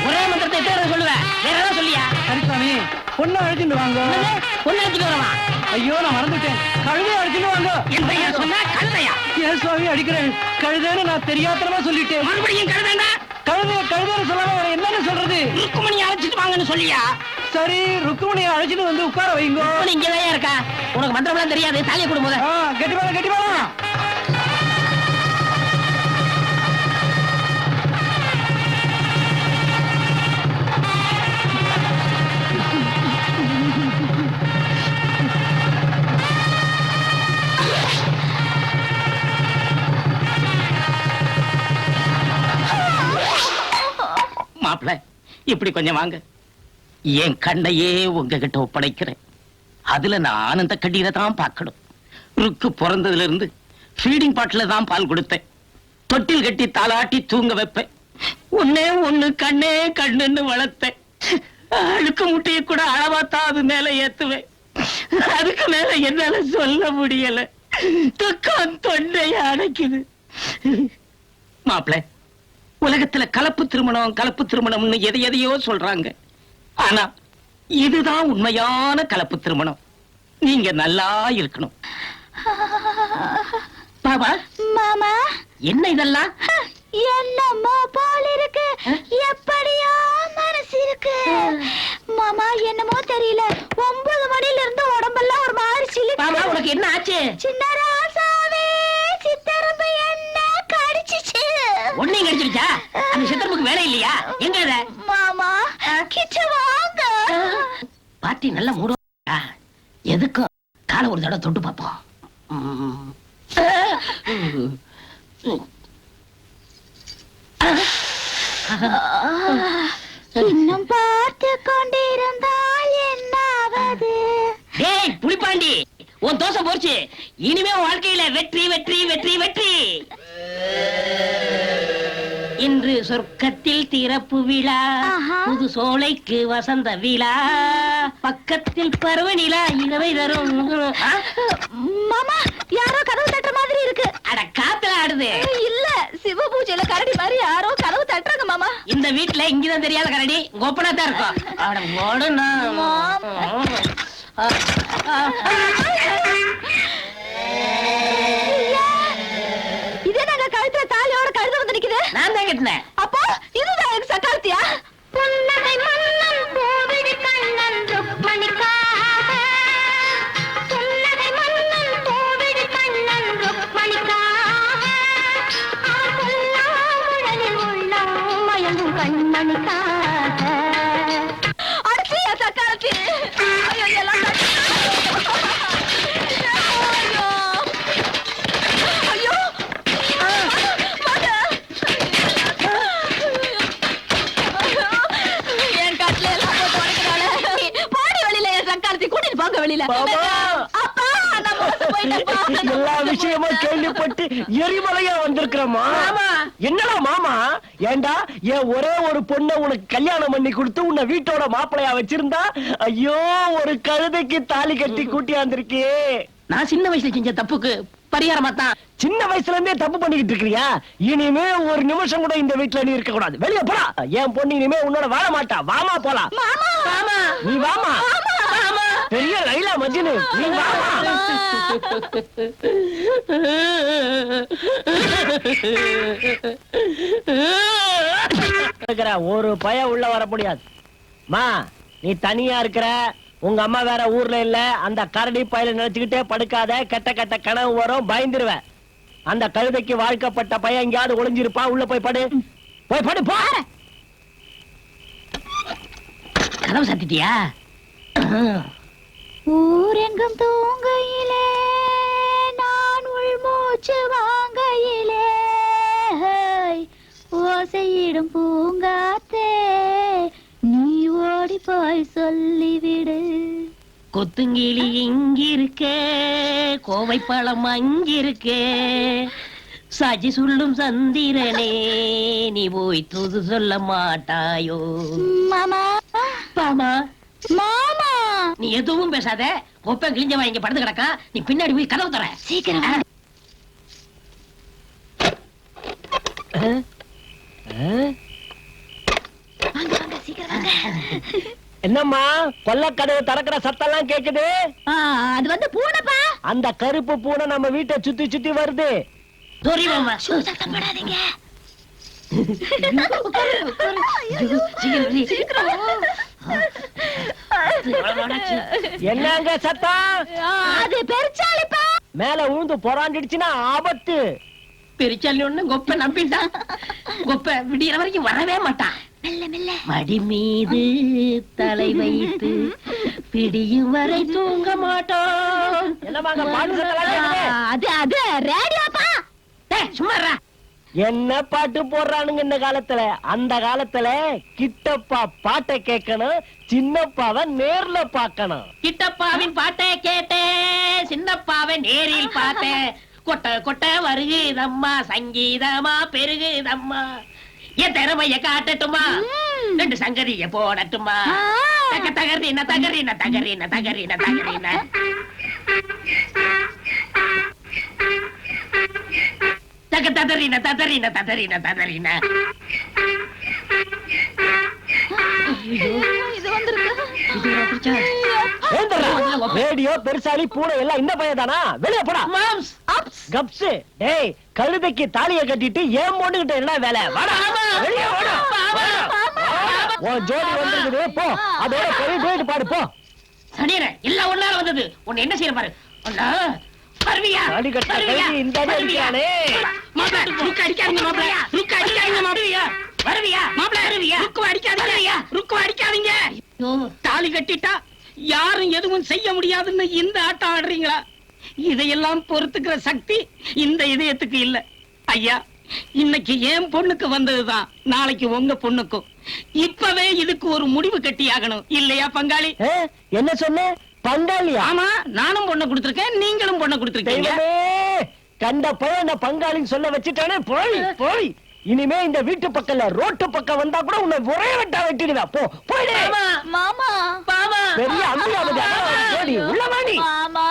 ஒரே மந்திரத்தை எத்தனை சொல்லுவேன், வேற ஏதாவது சொல்லியா? ஹரிசாமி, பொண்ணை அழைச்சிட்டு வாங்க. பொண்ணு அழைச்சிட்டு வரவா? ஐயோ, நான் மறந்துட்டேன். கழுதையை அழைச்சிட்டு வாங்க. என்ன சொன்னா? கழுதையா? ஏன் சுவாமி அடிக்கிறேன்? கழுதைன்னு நான் தெரியாதனமா சொல்லிட்டேன். மறுபடியும் கழுதைண்டா? கழுதைன்னு சொல்லாம வேற என்னன்னு சொல்றது? ருக்குமணியை அழைச்சிட்டு வாங்கன்னு சொல்லியா? சரி, ருக்குமணியை அழைச்சிட்டு வந்து உட்கார வைங்க. இங்கதான் இருக்கா? உனக்கு மந்திரம்லாம் தெரியாது, தாலியை கொடு போத. கெட்டி பாலம். மாப்பிள்ள, இப்படி கொஞ்சம் வாங்க. என் கண்ணையே உங்ககிட்ட ஒப்படைக்கிறேன். அதுல நான் ஆனந்த கண்ணீரை தான் பார்க்கணும். ருக்கு பிறந்ததுல இருந்து ஃபீடிங் பாட்டில தான் பால் கொடுத்தேன். தொட்டில் கட்டி தாளாட்டி தூங்க வைப்பேன். ஒன்னே ஒண்ணு கண்ணே கண்ணுன்னு வளர்த்தேன். அழுக்கு முட்டையை கூட அளவாத்தான் அது மேல ஏத்துவேன். அதுக்கு மேல என்னால சொல்ல முடியல. துக்கம் தொண்டையை அடைக்குது. மாப்பிள்ள, உலகத்துல கலப்பு திருமணம்னு எதையோ சொல்றாங்க. ஆனா இதுதான் உண்மையான கலப்பு திருமணம். நீங்க நல்லா இருக்கணும். பாபா, மாமா, என்ன இதெல்லாம்? என்னமோ போல இருக்கு, எப்படியோ மனசு இருக்கு. மாமா, என்னமோ தெரியல, 9 மணில இருந்து உடம்பெல்லாம் ஒரு மாதிரி சிலிர்க்குது. பாபா, உனக்கு என்ன ஆச்சு? சின்ன ராசாவே, சித்தரம்பு என்ன கடிச்சிச்சு. ஒன்னையும் கடிச்சிருச்சா? அந்த சித்தரம்புக்கு வேலை இல்லையா? எங்க அத? மாமா, கிட்ட வாங்க. பாட்டி நல்ல மூட. எதுக்கும் காலை ஒரு தடவை தொட்டு பாப்போம். இன்னும் பார்த்து கொண்டிருந்தால் என்னாவது? டேய் புலிப்பாண்டி, உன் தோசை போச்சு. இனிமே வாழ்க்கையில வெற்றி வெற்றி வெற்றி வெற்றி. இன்று சொர்க்கத்தில் திறப்பு விழா, புது சோலைக்கு வசந்த விழா, பக்கத்தில் பருவ நிலா இரவை தரும். மாமா, யாரோ கதவு தட்டுற மாதிரி இருக்கு. அட, காத்துல ஆடுது. இல்ல, சிவ பூஜையில கரடி மாதிரி யாரோ கதவு தட்டுறாங்க மாமா. இந்த வீட்டுல இங்கதான் தெரியாத கரடி கோப்பனா தான் இருக்கும். அட ஓடுனா. இதே நாங்க கழுத்துல தாலியோட கழுத வந்து நிக்குது. நான் தான் கட்டினேன். அப்போ இதுதான் எனக்கு சக்காலத்தியா? புன்னகை மன்னன் கோவிடி கண்ணன் ருக்மணிக்காக, புன்னகை மன்னன் கோவிடி கண்ணன் ருக்மணிக்காக, புல்லாங்குழலில் உள்ளம் மயங்கும் கண்மணிக்காக. அடுத்தியா சக்காலத்தி? ஐயோ, எல்லாம் எல்லா விஷயமும் கேள்விப்பட்டு எரிமலையா வந்திருக்கிறோமா? என்னடா மாமா, ஏண்டா என் ஒரே ஒரு பொண்ணை உனக்கு கல்யாணம் பண்ணி கொடுத்து உன்னை வீட்டோட மாப்பிளையா வச்சிருந்தா, ஐயோ ஒரு கழுதைக்கு தாலி கட்டி கூட்டியாந்திருக்கே. நான் சின்ன வயசுல செஞ்ச தப்புக்கு பரிகாரமா தான். சின்ன வயசுல இருந்தே தப்பு பண்ணிக்கிட்டு இருக்கிறியா? இனிமே ஒரு நிமிஷம் கூட இந்த வீட்டுல நீ இருக்க கூடாது. வெளியே போடா. என் பொண்ணு இனிமே உன்னோட வாழ மாட்டா. வாமா போலாம். நீ வாமா. பெரிய லைலா மஜ்னு, நீ வாமா. ஒரு பய உள்ள வர முடியாது. மா, நீ தனியா இருக்கிற, உங்க அம்மா வேற ஊர்ல இல்ல. அந்த கரடி பயில நினைச்சுக்கிட்டே படுக்காத. கெட்ட கெட்ட கனவு வரும், பயந்துருவ. அந்த கழுதைக்கு வாழ்க்கப்பட்ட பையன் எங்கேயாவது ஒளிஞ்சிருப்பா. உள்ள போய் படு, போய் படு. போ. கதவு சாத்திட்டியா? ஊரெங்கும் தூங்கையிலே, நான் உள்மூச்சு வாங்கையிலே, ஓசையிடும் பூங்காத்தே, நீ ஓடி போய் சொல்லிவிடு. கொத்துங்கிளி இங்கிருக்கே, கோவை பழம் அங்கிருக்கே, சாட்சி சொல்லும் சந்திரனே, நீ போய் தூது சொல்ல மாட்டாயோ? மாமா, பாமா, மாமா, நீ எதுவும் பேசாத. கொப்பை கிழிஞ்சவன் இங்க படுத்து கிடக்கா. நீ பின்னாடி போய் கதவு தர. சீக்கிரம். என்னம்மா கொல்லக்கதவு திறக்கிற சத்தம் எல்லாம் கேக்குது? அது வந்து பூனைப்பா. அந்த கருப்பு பூனை நம்ம வீட்டை சுத்தி சுத்தி வருது. சத்தம் போடாதீங்க. என்னங்க சத்தம்? அது பெருச்சாளிப்பா. மேல உழுந்து பொறாண்டிடுச்சுன்னா ஆபத்து. பெருச்சாலி ஒண்ணு கொப்ப நம்பிட்டான். கொப்ப விடியற வரைக்கும் வரவே மாட்டான். மெல்ல மெல்ல. மடி மீது தலை வைத்து பிடியும் வரை தூங்க மாட்டோம். என்னமாங்க பாட்டு சத்தம் கேக்குது? அது அது ரேடியோப்பா. சும்மா என்ன பாட்டு போடுறானுங்க இந்த காலத்துல? அந்த காலத்துல கிட்டப்பா பாட்டை கேட்கணும், சின்னப்பாவை நேர்ல பாக்கணும். கிட்டப்பாவின் பாட்டை கேட்டேன், சின்னப்பாவை நேரில் பார்த்தேன். கொட்ட கொட்ட வருகுதம்மா, சங்கீதமா பெருகுதம்மா. என் திறமைய காட்டட்டுமா, ரெண்டு சங்கதிய போடட்டுமா. தக தகரின தகரின தகரின தகரின தகரின. தக ததறின ததறின ததறின ததறின. இது வந்திருக்கு. ரேடியோ பெருசாலி பூனை எல்லாம் இந்த பையதானா? வெளியே போடா. Moms cups. டேய், கழுதைக்கு தாலியை கட்டிட்டு ஏன் போட்டுக்கிட்ட என்ன வேலை? வாடா, வெளியே வாடா. உன் ஜோடி வந்திருக்குது, போ. அதோட போய் போயிட்டு பாடு, போ. சனியனே, எல்லாம் ஒன்னால வந்தது. உன்னை என்ன செய்ய பாரு. ஒன்னா பர்வியா தாலி கட்ட கழுதி இந்த அடி அடிக்கிறானே. மாப்ள ருக்கு அடிக்காதீங்க. மாப்ள ருக்கு அடிக்காதீங்க. மாப்ள வருவியா? மாப்ள வருவியா? ருக்கு அடிக்காதீங்க. ருக்கு அடிக்காதீங்க. தாலி கட்டிட்டா யாரும் எதுவும் செய்ய முடியாதுன்னு இந்த ஆட்டம் ஆடுறீங்களா? இதையெல்லாம் பொறுத்துக்கிற சக்தி இந்த இதயத்துக்கு இல்ல. ஐயா, இன்னைக்கு என் பொண்ணுக்கு வந்ததுதான் நாளைக்கு உங்க பொண்ணுக்கும். இப்பவே இதுக்கு ஒரு முடிவு கட்டியாகணும், இல்லையா பங்காளி? என்ன சொன்ன? பங்காளியா? ஆமா, நானும் பொண்ணை கொடுத்திருக்கேன், நீங்களும் பொண்ணை கொடுத்திருக்கீங்க. கண்ட பையன் பங்காளின்னு சொல்ல வச்சுட்டானே. போய் போய், இனிமே இந்த வீட்டு பக்கம்ல ரோட்டு பக்கம் வந்தா கூட உன்னை ஒரே வெட்டா வெட்டிடுவா. போ போயிடு. மாமா பாமா பெரிய அம்பியாவது உள்ளவாணி. மாமா.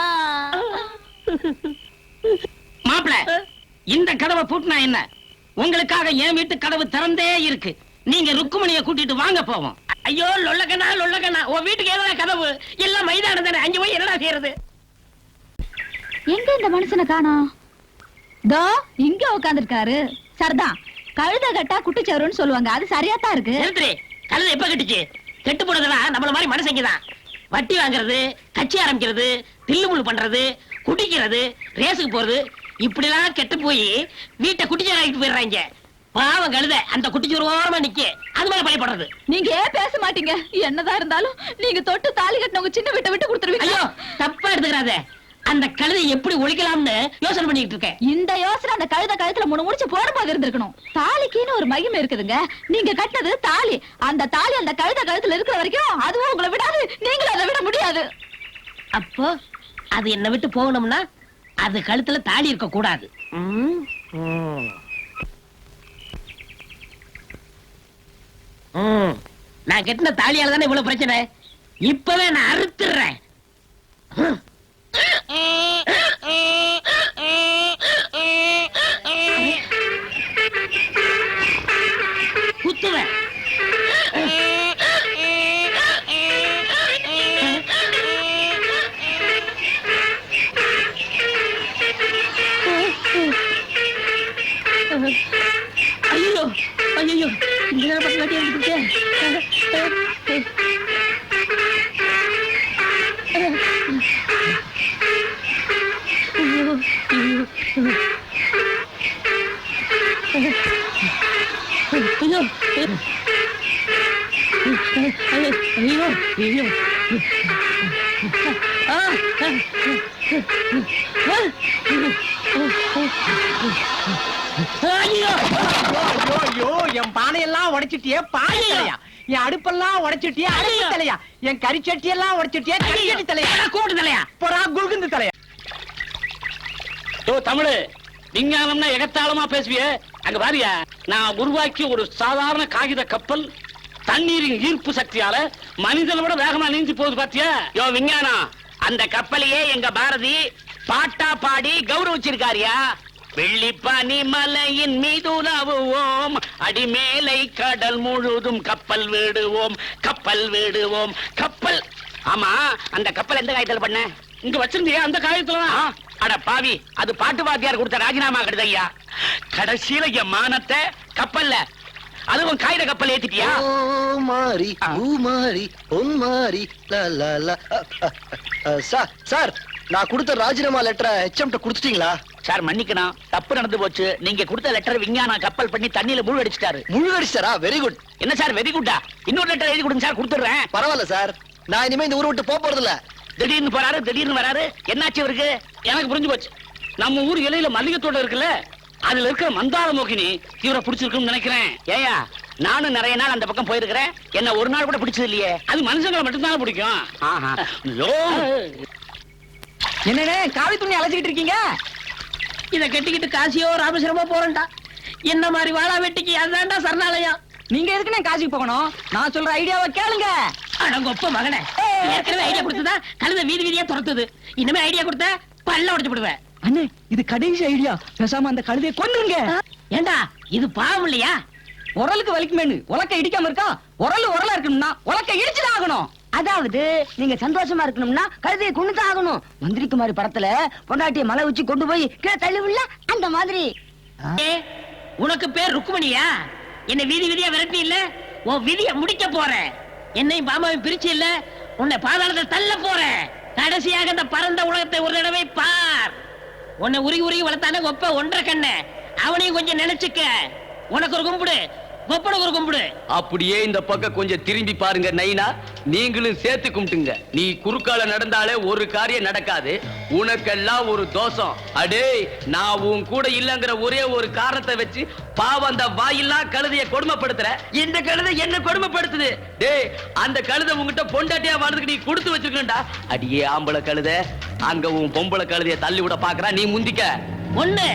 மாப்பிள, இந்த கதவை பூட்டினா என்ன? உங்களுக்காக என் வீட்டு கதவு திறந்தே இருக்கு. நீங்க ருக்குமணியை கூட்டிட்டு வாங்க போவோம். ஐயோ லொல்லகனா லொல்லகனா, உன் வீட்டுக்கு ஏதா கதவு? எல்லாம் மைதானம் தானே, அங்க போய் என்னடா செய்யறது? எங்க இந்த மனுஷனை காணோம்? தோ இங்க உட்கார்ந்திருக்காரு. சரிதான், கழுத கட்டா குட்டிச்சவருன்னு சொல்லுவாங்க. அது சரியாத்தான் இருக்கு. நிறுத்துறே. கழுதை எப்ப கட்டுச்சு? கெட்டு போனதெல்லாம் நம்மள மாதிரி மனுஷங்கதான். வட்டி வாங்குறது, கட்சி ஆரம்பிக்கிறது, தில்லுமுள்ளு பண்றது, குடிக்கிறது, ரேஸுக்கு போறது, இப்படி எல்லாம் கெட்டு போய் வீட்டை குட்டிச்சோறு ஆகிட்டு போயிடுறாங்க. பாவம் கழுத அந்த குட்டிச்சோறு ஓரமா நிக்க, அது மேல பழிப்படுறது. நீங்க ஏன் பேச மாட்டீங்க? என்னதான் இருந்தாலும் நீங்க தொட்டு தாலி கட்டினவங்க சின்ன வீட்டை விட்டு கொடுத்துருவீங்க. ஐயோ, தப்பா எடுத்துக்கிறாத. அந்த கழுதை எப்படி ஒழிக்கலாம்னு யோசனை பண்ணிட்டு இருக்கேன். இந்த யோசனை அந்த கழுத கழுத்துல முடிச்சு போடும்போது இருந்திருக்கணும். தாலிக்குன்னு ஒரு மகிமை இருக்குதுங்க. நீங்க கட்டினது தாலி. அந்த தாலி அந்த கழுத கழுத்துல இருக்கிற வரைக்கும் அதுவும் உங்களை விடாது, நீங்களும் அதை விட முடியாது. அப்போ அது என்ன விட்டு போகணும்னா அது கழுத்துல தாலி இருக்க கூடாது. நான் கட்டின தாலியால தானே இவ்வளவு பிரச்சனை. இப்பவே நான் அறுத்துறேன். குத்துவேன். ஐயோ ஐயோ, இந்த நேரம் பத்து வாட்டி எடுத்துட்டேன். ஐயோ ஐயோ ஐயோ, என் பானையெல்லாம் உடைச்சிட்டியே பானை தலையா, என் அடுப்பெல்லாம் உடைச்சிட்டியே அடுப்பு தலையா, என் கறிச்சட்டி எல்லாம் உடைச்சிட்டியே கறிச்சட்டி தலையா, கூட்டு தலையா, பொறா குல்குந்து தலையா. தமிழு விஞ்ஞானம்னா எகத்தாளமா பேசுவிய. அங்க பாரியா, நான் உருவாக்கி ஒரு சாதாரண காகித கப்பல் தண்ணீரின் ஈர்ப்பு சக்தியால மனிதனை விட வேகமா நீந்தி போகுது பாத்தியா? யோ விஞ்ஞானம், அந்த கப்பலையே எங்க பாரதி பாட்டா பாடி கௌரவிச்சிருக்காரியா. வெள்ளிப்பனி மலையின் மீது உலாவுவோம், அடிமேலை கடல் முழுதும் கப்பல் விடுவோம், கப்பல் விடுவோம், கப்பல். ஆமா, அந்த கப்பல் எந்த காயத்துல பண்ண? இங்க வச்சிருந்தியா? அந்த காயத்துல. அட பாவி, அது பாட்டு வாத்தியார் கொடுத்த ராஜினாமா கடுது ஐயா. கடைசியில என் மானத்தை கப்பல்ல, அதுவும் காகித கப்பல் ஏத்திட்டியா? ஓ மாரி ஊ மாரி பொன் மாரி லா லா லா. சார், நான் கொடுத்த ராஜினாமா லெட்டரை ஹெச்எம்ட்ட கொடுத்துட்டீங்களா? சார் மன்னிக்கணும், தப்பு நடந்து போச்சு. நீங்க கொடுத்த லெட்டர் விஞ்ஞான கப்பல் பண்ணி தண்ணியில மூழ்கடிச்சிட்டாரு. முழுகடிச்சாரா? Very good. என்ன சார் வெரி குட்டா? இன்னொரு லெட்டர் எழுதி கொடுங்க சார், கொடுத்துடுறேன். பரவாயில்ல சார், நான் இனிமே இந்த ஊரை விட்டு போக போறது இல்ல. திடீர்னு போறாரு, திடீர்னு வராரு, என்னாச்சு இவருக்கு? எனக்கு புரிஞ்சு போச்சு. நம்ம ஊர் இலையில மல்லிகை தோட்டம் இருக்குல்ல, அதுல இருக்கிற மந்தார மோகினி இவரை பிடிச்சிருக்குன்னு நினைக்கிறேன். ஏயா, நானும் நிறைய நாள் அந்த பக்கம் போயிருக்கிறேன், என்ன ஒரு நாள் கூட பிடிச்சது இல்லையே. அது மனுஷங்களை மட்டும்தானே பிடிக்கும். ஆஹா. ஐயோ, என்னண்ணே காவி துணி அழைச்சிக்கிட்டு இருக்கீங்க? இத கட்டிக்கிட்டு காசியோ ராமேஸ்வரமோ போறேன்டா. என்ன மாதிரி வாழா வெட்டிக்கு அதான்டா சரணாலயம். நீங்க எதுக்குண்ணே காசிக்கு போகணும்? நான் சொல்ற ஐடியாவை கேளுங்க. அடங்கொப்ப மகனே, ஏற்கனவே ஐடியா கொடுத்ததா கழுத வீதி வீதியா துரத்துது. இனிமே ஐடியா கொடுத்த பல்ல உடைச்சு விடுவேன். அண்ணே, இது கடைசி ஐடியா. பேசாம அந்த கழுதையை கொன்னுங்க. ஏண்டா, இது பாவம் இல்லையா? உரலுக்கு வலிக்குமேனு உலக்க இடிக்காம இருக்கா? உரலா இருக்கணும்னா உலக்க இடிச்சுதான் ஆகணும். அதாவது நீங்க சந்தோஷமா இருக்கணும்னா கழுதையை கொண்டுதான் ஆகணும். மந்திரிக்குமாரி படத்துல பொண்டாட்டிய மலை உச்சி கொண்டு போய் கீழே தள்ளுவில்ல, அந்த மாதிரி. உனக்கு பேர் ருக்குமணியா? என்ன வீதி வீதியா விரட்டி இல்ல, உன் விதிய முடிக்க போறேன். என்னையும் பாமாவையும் பிரிச்சு இல்ல, உன்னை பாதாளத்தை தள்ள போறேன். கடைசியாக இந்த பரந்த உலகத்தை ஒரு தடவை பார். உன்னை உருகி உருகி வளர்த்தானே ஒப்ப ஒன்றரை கண்ண, அவனையும் கொஞ்சம் நினைச்சுக்க. உனக்கு ஒரு கும்பிடு, ஒப்பனுக்கு ஒரு கும்பிடு. அப்படியே இந்த பக்கம் கொஞ்சம் திரும்பி பாருங்க நைனா, நீங்களும் சேர்த்து கும்பிட்டுங்க. நீ குறுக்கால நடந்தாலே ஒரு காரியம் நடக்காது, உனக்கெல்லாம் ஒரு தோஷம். அடே, நான் உன் கூட இல்லங்கிற ஒரே ஒரு காரணத்தை வச்சு பாவம் அந்த வாயில்லாம் கழுதைய கொடுமைப்படுத்துற. இந்த கழுதை என்ன கொடுமைப்படுத்துது? டேய், அந்த கழுதை உங்ககிட்ட பொண்டாட்டியா வாழ்றதுக்கு நீ கொடுத்து வச்சிருக்கா. அடியே ஆம்பளை கழுதை, அங்க உன் பொம்பளை கழுதைய தள்ளி விட பாக்குறா, நீ முந்திக்க. 1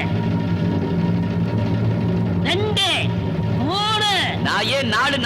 2 3 நான் ஏன் 4